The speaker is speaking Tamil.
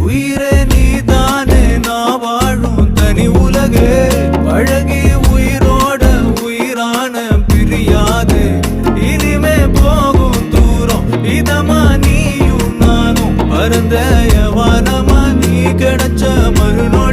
உயிரே நீதானே நான் வாழும் தனி உலகே பழகி உயிரோட உயிரான பிரியாது இனிமே போகும் தூரம் இதமா நீயும் நானும் பரந்த வானமா நீ கிடைச்ச மறுநொடி